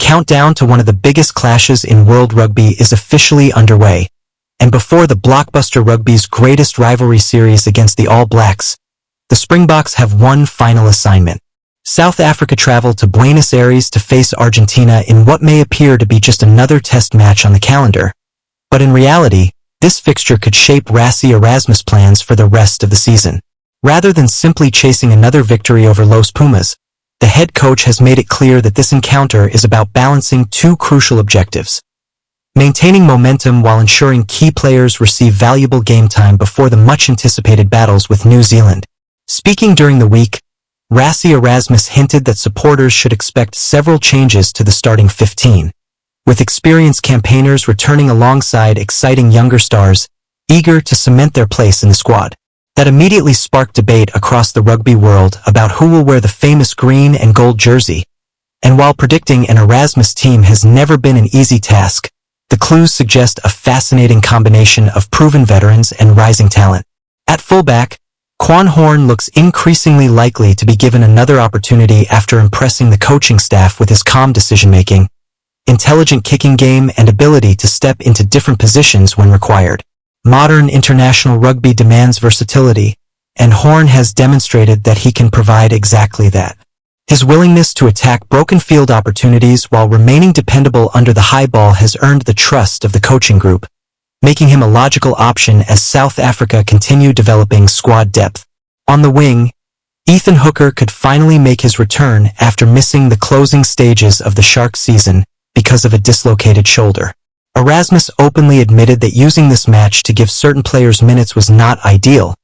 countdown to one of the biggest clashes in world rugby is officially underway, and before the blockbuster rugby's greatest rivalry series against the All Blacks, the Springboks have one final assignment. South Africa travel to Buenos Aires to face Argentina in what may appear to be just another test match on the calendar. But in reality, this fixture could shape Rassie Erasmus' plans for the rest of the season. Rather than simply chasing another victory over Los Pumas, the head coach has made it clear that this encounter is about balancing two crucial objectives: maintaining momentum while ensuring key players receive valuable game time before the much-anticipated battles with New Zealand. Speaking during the week, Rassie Erasmus hinted that supporters should expect several changes to the starting 15, with experienced campaigners returning alongside exciting younger stars, eager to cement their place in the squad. That immediately sparked debate across the rugby world about who will wear the famous green and gold jersey. And while predicting an Erasmus team has never been an easy task, the clues suggest a fascinating combination of proven veterans and rising talent. At fullback, Quan Horn looks increasingly likely to be given another opportunity after impressing the coaching staff with his calm decision-making, intelligent kicking game, and ability to step into different positions when required. Modern international rugby demands versatility, and Horn has demonstrated that he can provide exactly that. His willingness to attack broken field opportunities while remaining dependable under the high ball has earned the trust of the coaching group, making him a logical option as South Africa continue developing squad depth. On the wing, Ethan Hooker could finally make his return after missing the closing stages of the Sharks season because of a dislocated shoulder. Erasmus openly admitted that using this match to give certain players minutes was not ideal,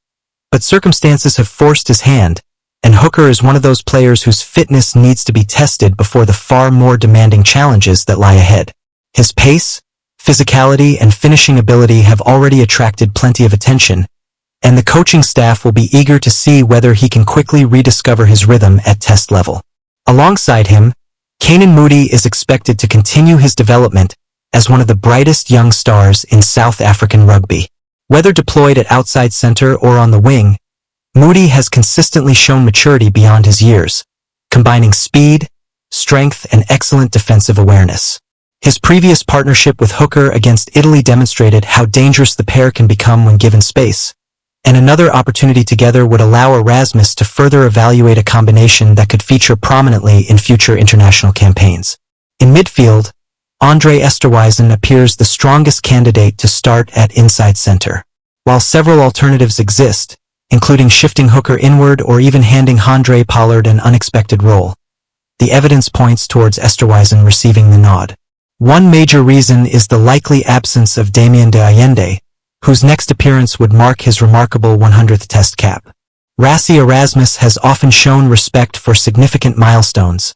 but circumstances have forced his hand, and Hooker is one of those players whose fitness needs to be tested before the far more demanding challenges that lie ahead. His pace, physicality, and finishing ability have already attracted plenty of attention, and the coaching staff will be eager to see whether he can quickly rediscover his rhythm at test level. Alongside him, Canan Moodie is expected to continue his development as one of the brightest young stars in South African rugby. Whether deployed at outside center or on the wing, Moodie has consistently shown maturity beyond his years, combining speed, strength, and excellent defensive awareness. His previous partnership with Hooker against Italy demonstrated how dangerous the pair can become when given space, and another opportunity together would allow Erasmus to further evaluate a combination that could feature prominently in future international campaigns. In midfield, Esterhuizen appears the strongest candidate to start at inside center. While several alternatives exist, including shifting Hooker inward or even handing Handré Pollard an unexpected role, the evidence points towards Esterhuizen receiving the nod. One major reason is the likely absence of Damian de Allende, whose next appearance would mark his remarkable 100th test cap. Rassie Erasmus has often shown respect for significant milestones,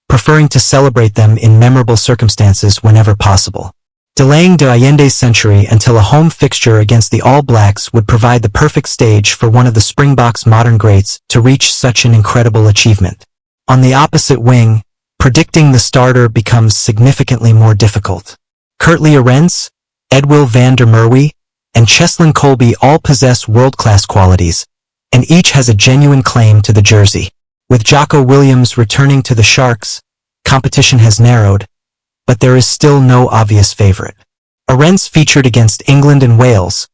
preferring to celebrate them in memorable circumstances whenever possible. Delaying de Allende's century until a home fixture against the All Blacks would provide the perfect stage for one of the Springboks' modern greats to reach such an incredible achievement. On the opposite wing, predicting the starter becomes significantly more difficult. Kurtley Arendse, Edwill van der Merwe, and Cheslin Kolbe all possess world-class qualities, and each has a genuine claim to the jersey. With Jocko Williams returning to the Sharks, competition has narrowed, but there is still no obvious favorite. Arendse featured against England and Wales,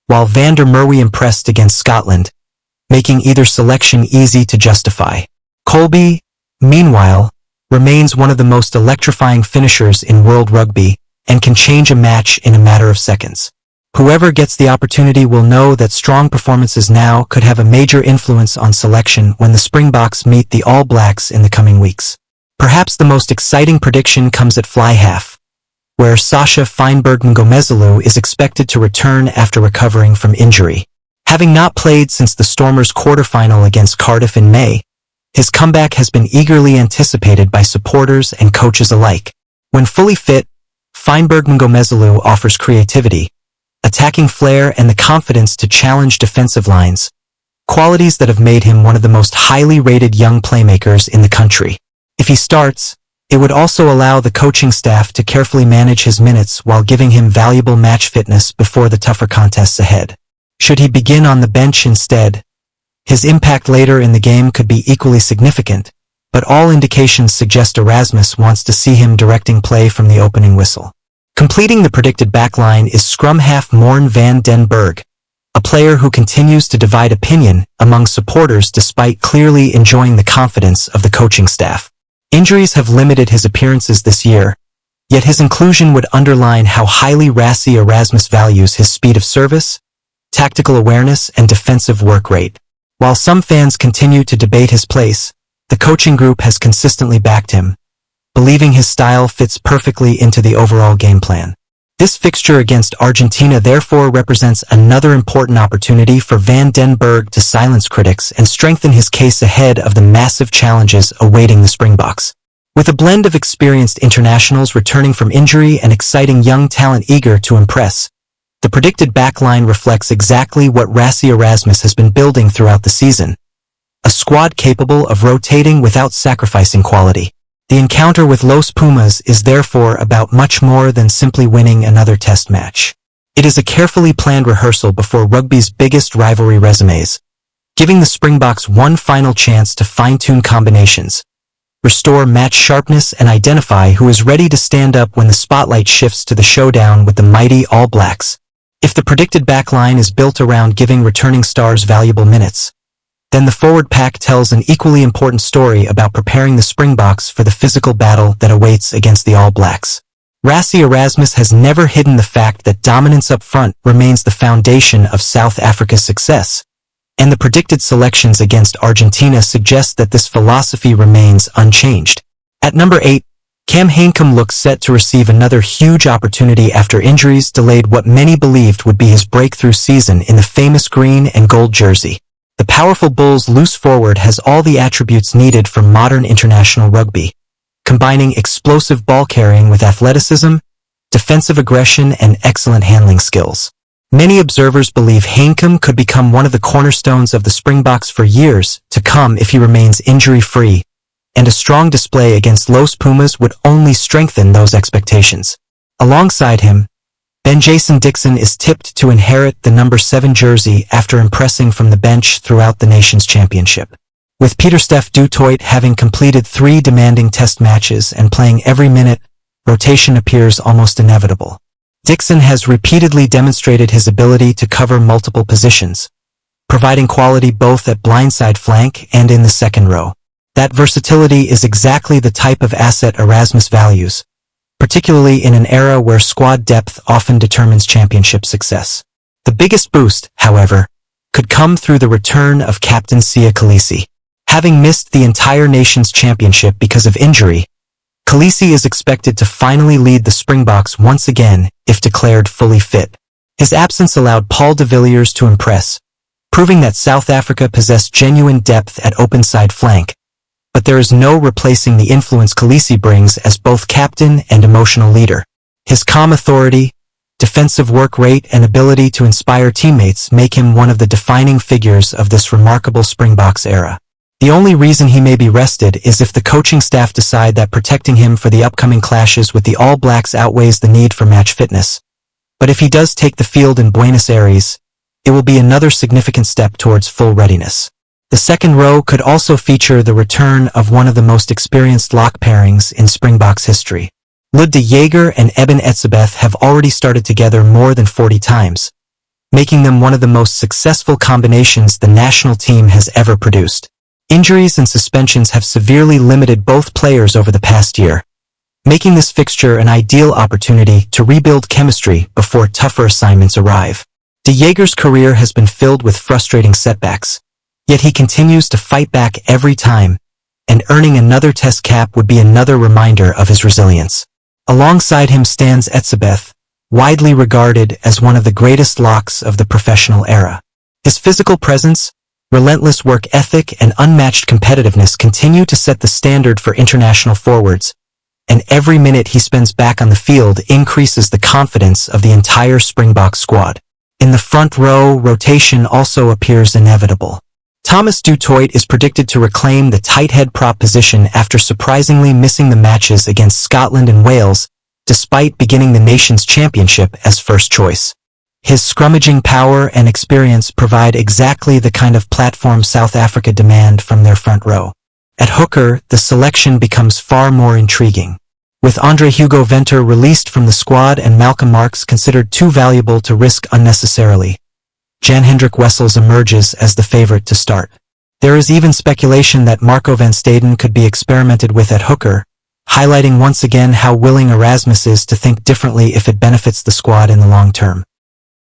while van der Merwe impressed against Scotland, making either selection easy to justify. Kolbe, meanwhile, remains one of the most electrifying finishers in world rugby and can change a match in a matter of seconds. Whoever gets the opportunity will know that strong performances now could have a major influence on selection when the Springboks meet the All Blacks in the coming weeks. Perhaps the most exciting prediction comes at fly half, where Sacha Feinberg-Mngomezulu is expected to return after recovering from injury. Having not played since the Stormers' quarterfinal against Cardiff in May, his comeback has been eagerly anticipated by supporters and coaches alike. When fully fit, Feinberg-Mngomezulu offers creativity, attacking flair, and the confidence to challenge defensive lines, qualities that have made him one of the most highly rated young playmakers in the country. If he starts, it would also allow the coaching staff to carefully manage his minutes while giving him valuable match fitness before the tougher contests ahead. Should he begin on the bench instead, his impact later in the game could be equally significant, but all indications suggest Erasmus wants to see him directing play from the opening whistle. Completing the predicted backline is scrum half Morn van den Berg, a player who continues to divide opinion among supporters despite clearly enjoying the confidence of the coaching staff. Injuries have limited his appearances this year, yet his inclusion would underline how highly Rassie Erasmus values his speed of service, tactical awareness, and defensive work rate. While some fans continue to debate his place, the coaching group has consistently backed him, believing his style fits perfectly into the overall game plan. This fixture against Argentina therefore represents another important opportunity for Van den Berg to silence critics and strengthen his case ahead of the massive challenges awaiting the Springboks. With a blend of experienced internationals returning from injury and exciting young talent eager to impress, the predicted backline reflects exactly what Rassie Erasmus has been building throughout the season. A squad capable of rotating without sacrificing quality. The encounter with Los Pumas is therefore about much more than simply winning another test match. It is a carefully planned rehearsal before rugby's biggest rivalry resumes, giving the Springboks one final chance to fine-tune combinations, restore match sharpness, and identify who is ready to stand up when the spotlight shifts to the showdown with the mighty All Blacks. If the predicted backline is built around giving returning stars valuable minutes, then the forward pack tells an equally important story about preparing the Springboks for the physical battle that awaits against the All Blacks. Rassie Erasmus has never hidden the fact that dominance up front remains the foundation of South Africa's success, and the predicted selections against Argentina suggest that this philosophy remains unchanged. At number 8, Hanekom looks set to receive another huge opportunity after injuries delayed what many believed would be his breakthrough season in the famous green and gold jersey. The powerful Bulls' loose forward has all the attributes needed for modern international rugby, combining explosive ball carrying with athleticism, defensive aggression, and excellent handling skills. Many observers believe Hanekom could become one of the cornerstones of the Springboks for years to come if he remains injury-free, and a strong display against Los Pumas would only strengthen those expectations. Alongside him, Ben-Jason Dixon is tipped to inherit the number 7 jersey after impressing from the bench throughout the nation's championship. With Thomas du Toit having completed 3 demanding test matches and playing every minute, rotation appears almost inevitable. Dixon has repeatedly demonstrated his ability to cover multiple positions, providing quality both at blindside flank and in the second row. That versatility is exactly the type of asset Erasmus values, particularly in an era where squad depth often determines championship success. The biggest boost, however, could come through the return of captain Siya Kolisi. Having missed the entire nation's championship because of injury, Kolisi is expected to finally lead the Springboks once again if declared fully fit. His absence allowed Paul de Villiers to impress, proving that South Africa possessed genuine depth at open side flank, but there is no replacing the influence Kolisi brings as both captain and emotional leader. His calm authority, defensive work rate, and ability to inspire teammates make him one of the defining figures of this remarkable Springboks era. The only reason he may be rested is if the coaching staff decide that protecting him for the upcoming clashes with the All Blacks outweighs the need for match fitness. But if he does take the field in Buenos Aires, it will be another significant step towards full readiness. The second row could also feature the return of one of the most experienced lock pairings in Springboks history. Lood de Jager and Eben Etzebeth have already started together more than 40 times, making them one of the most successful combinations the national team has ever produced. Injuries and suspensions have severely limited both players over the past year, making this fixture an ideal opportunity to rebuild chemistry before tougher assignments arrive. De Jager's career has been filled with frustrating setbacks, yet he continues to fight back every time, and earning another test cap would be another reminder of his resilience. Alongside him stands Etzebeth, widely regarded as one of the greatest locks of the professional era. His physical presence, relentless work ethic, and unmatched competitiveness continue to set the standard for international forwards, and every minute he spends back on the field increases the confidence of the entire Springbok squad. In the front row, rotation also appears inevitable. Thomas du Toit is predicted to reclaim the tight head prop position after surprisingly missing the matches against Scotland and Wales, despite beginning the nation's championship as first choice. His scrummaging power and experience provide exactly the kind of platform South Africa demand from their front row. At hooker, the selection becomes far more intriguing. With Andre Hugo Venter released from the squad and Malcolm Marx considered too valuable to risk unnecessarily, Jan-Hendrik Wessels emerges as the favorite to start. There is even speculation that Marco van Staden could be experimented with at hooker, highlighting once again how willing Erasmus is to think differently if it benefits the squad in the long term.